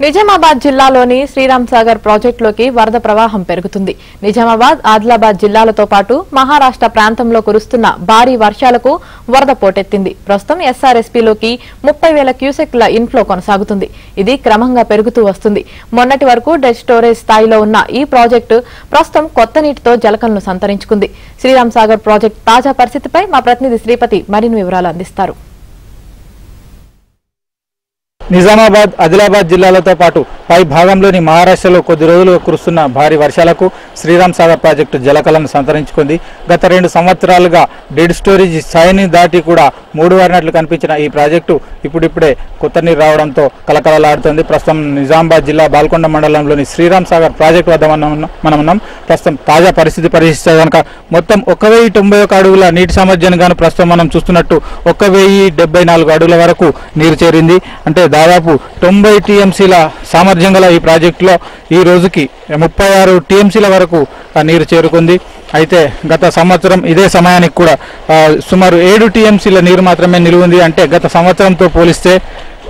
నిజామాబాద్ జిల్లాలోని శ్రీరామ్ సాగర్ ప్రాజెక్టులోకి వరద ప్రవాహం పెరుగుతుంది. నిజామాబాద్, ఆదిలాబాద్ జిల్లాలతో పాటు మహారాష్ట్ర ప్రాంతంలో కురుస్తున్న భారీ వర్షాలకు వరద పోటెత్తింది. ప్రస్తుతం ఎస్ఆర్ఎస్పీలోకి 30,000 క్యూసెక్ల ఇన్ఫ్లో కొనసాగుతుంది. ఇది క్రమంగా పెరుగుతూ వస్తుంది. మొన్నటి వరకు డెడ్ స్టోరేజ్ స్థాయిలో ఉన్న ఈ ప్రాజెక్టు ప్రస్తుతం కొత్త నీటితో జలకలను సంతరించుకుంది. శ్రీరామ్ సాగర్ ప్రాజెక్టు తాజా పరిస్థితిపై మా ప్రతినిధి శ్రీపతి మరిన్ని వివరాలు అందిస్తారు. నిజామాబాద్, ఆదిలాబాద్ జిల్లాలతో పాటు పై భాగంలోని మహారాష్ట్రలో కొద్ది రోజులు కురుస్తున్న భారీ వర్షాలకు శ్రీరామ్ సాగర్ ప్రాజెక్టు జలకలను సంతరించుకుంది. గత 2 సంవత్సరాలుగా డెడ్ స్టోరేజ్ స్థాయిని దాటి కూడా మూడువారినట్లు కనిపించిన ఈ ప్రాజెక్టు ఇప్పుడిప్పుడే కొత్త నీరు రావడంతో కలకలలాడుతుంది. ప్రస్తుతం నిజామాబాద్ జిల్లా బాల్కొండ మండలంలోని శ్రీరామ్ సాగర్ ప్రాజెక్టు వద్ద మనం ఉన్నాం. ప్రస్తుతం తాజా పరిస్థితి పరిశీలిస్తే కనుక మొత్తం 1091 అడుగుల నీటి సామర్థ్యాన్ని గాను ప్రస్తుతం మనం చూస్తున్నట్టు 1074 అడుగుల వరకు నీరు చేరింది. అంటే దాదాపు 90 టీఎంసీల సామర్థ్యం గల ఈ ప్రాజెక్టులో ఈ రోజుకి 36 టీఎంసీల వరకు నీరు చేరుకుంది. అయితే గత సంవత్సరం ఇదే సమయానికి కూడా సుమారు 7 టీఎంసీల నీరు మాత్రమే నిలువ ఉంది. అంటే గత సంవత్సరంతో పోలిస్తే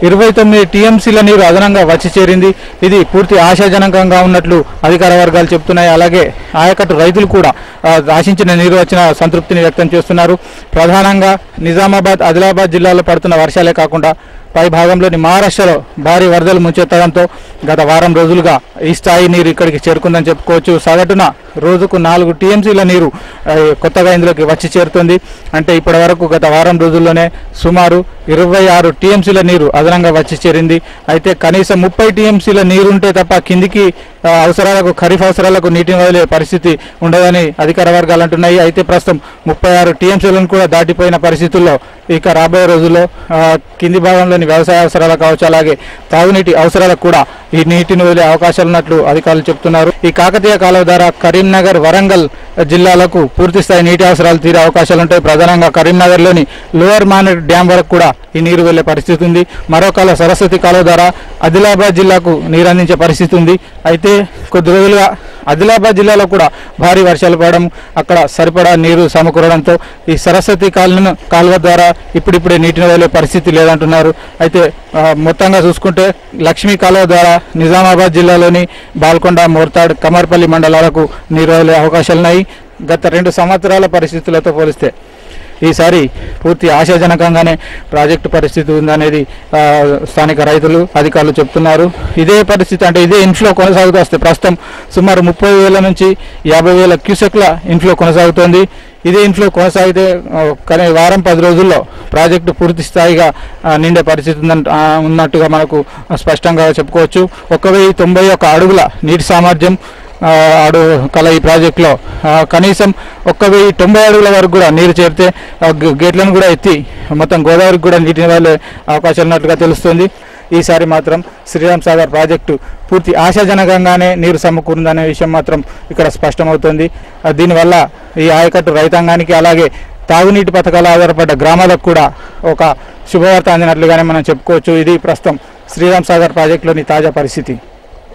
29 టీఎంసీల నీరు అదనంగా వచ్చి చేరింది. ఇది పూర్తి ఆశాజనకంగా ఉన్నట్లు అధికార వర్గాలు చెబుతున్నాయి. అలాగే ఆయకట్టు రైతులు కూడా ఆశించిన నీరు వచ్చిన సంతృప్తిని వ్యక్తం చేస్తున్నారు. ప్రధానంగా నిజామాబాద్, ఆదిలాబాద్ జిల్లాలో పడుతున్న వర్షాలే కాకుండా పై భాగంలోని మహారాష్ట్రలో భారీ వరదలు ముంచెత్తడంతో గత వారం రోజులుగా ఈ స్థాయి నీరు ఇక్కడికి చేరుకుందని చెప్పుకోవచ్చు. సగటున రోజుకు 4 టీఎంసీల నీరు కొత్తగా ఇందులోకి వచ్చి చేరుతుంది. అంటే ఇప్పటి వరకు గత వారం రోజుల్లోనే సుమారు 26 టీఎంసీల నీరు అదనంగా వచ్చి చేరింది. అయితే కనీసం 30 టీఎంసీల నీరుంటే తప్ప కిందికి అవసరాలకు, ఖరీఫ్ అవసరాలకు నీటిని వదిలే పరిస్థితి ఉండదని అధికార వర్గాలు అంటున్నాయి. అయితే ప్రస్తుతం 36 టీఎంసీలను కూడా దాటిపోయిన పరిస్థితుల్లో ఇక రాబోయే రోజుల్లో కింది భాగంలోని వ్యవసాయ అవసరాలు కావచ్చు, అలాగే తాగునీటి అవసరాలకు కూడా ఈ నీటిని వదిలే అవకాశాలు ఉన్నట్లు అధికారులు చెబుతున్నారు. ఈ కాకతీయ కాలువ ద్వారా కరీంనగర్, వరంగల్ జిల్లాలకు పూర్తిస్థాయి నీటి అవసరాలు తీరే అవకాశాలు ఉంటాయి. ప్రధానంగా కరీంనగర్లోని లోవర్ మానేర్ డ్యాం వరకు కూడా ఈ నీరు వెళ్లే పరిస్థితి ఉంది. మరో కాలువ సరస్వతి కాలువ ద్వారా ఆదిలాబాద్ జిల్లాకు నీరు అందించే పరిస్థితి ఉంది. అయితే కొద్ది రోజులుగా ఆదిలాబాద్ జిల్లాలో కూడా భారీ వర్షాలు పడడం, అక్కడ సరిపడా నీరు సమకూరడంతో ఈ సరస్వతి కాలువ ద్వారా ఇప్పుడిప్పుడే నీటిని వదిలే పరిస్థితి లేదంటున్నారు. అయితే మొత్తంగా చూసుకుంటే లక్ష్మీ కాలువ ద్వారా నిజామాబాద్ జిల్లాలోని బాల్కొండ, మోర్తాడ్, కమర్పల్లి మండలాలకు నీరు వదిలే అవకాశాలున్నాయి. గత 2 సంవత్సరాల పరిస్థితులతో పోలిస్తే ఈసారి పూర్తి ఆశాజనకంగానే ప్రాజెక్టు పరిస్థితి ఉందనేది స్థానిక రైతులు, అధికారులు చెప్తున్నారు. ఇదే పరిస్థితి, అంటే ఇదే ఇన్ఫ్లో కొనసాగుతూ వస్తే ప్రస్తుతం సుమారు 30,000 నుంచి 50,000 క్యూసెక్ల ఇన్ఫ్లో కొనసాగుతోంది. ఇదే ఇన్ఫ్లో కొనసాగితే కానీ వారం 10 రోజుల్లో ప్రాజెక్టు పూర్తి స్థాయిగా నిండే పరిస్థితి ఉన్నట్టుగా మనకు స్పష్టంగా చెప్పుకోవచ్చు. 1091 అడుగుల నీటి సామర్థ్యం కల ఈ ప్రాజెక్టులో కనీసం 1090 అడుగుల వరకు కూడా నీరు చేరితే గేట్లను కూడా ఎత్తి మొత్తం గోదావరికి కూడా నీటిని వదిలే అవకాశాలు ఉన్నట్టుగా తెలుస్తుంది. ఈసారి మాత్రం శ్రీరామ్ సాగర్ ప్రాజెక్టు పూర్తి ఆశాజనకంగానే నీరు సమకూరుందనే విషయం మాత్రం ఇక్కడ స్పష్టమవుతుంది. దీనివల్ల ఈ ఆయకట్టు రైతాంగానికి, అలాగే తాగునీటి పథకాలు ఆధారపడ్డ గ్రామాలకు కూడా ఒక శుభవార్త అందినట్లుగానే మనం చెప్పుకోవచ్చు. ఇది ప్రస్తుతం శ్రీరామ్ సాగర్ ప్రాజెక్టులోని తాజా పరిస్థితి.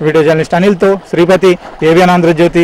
వీడియో జర్నలిస్ట్ అనిల్తో శ్రీపతి, ఏబిఎన్ ఆంధ్రజ్యోతి.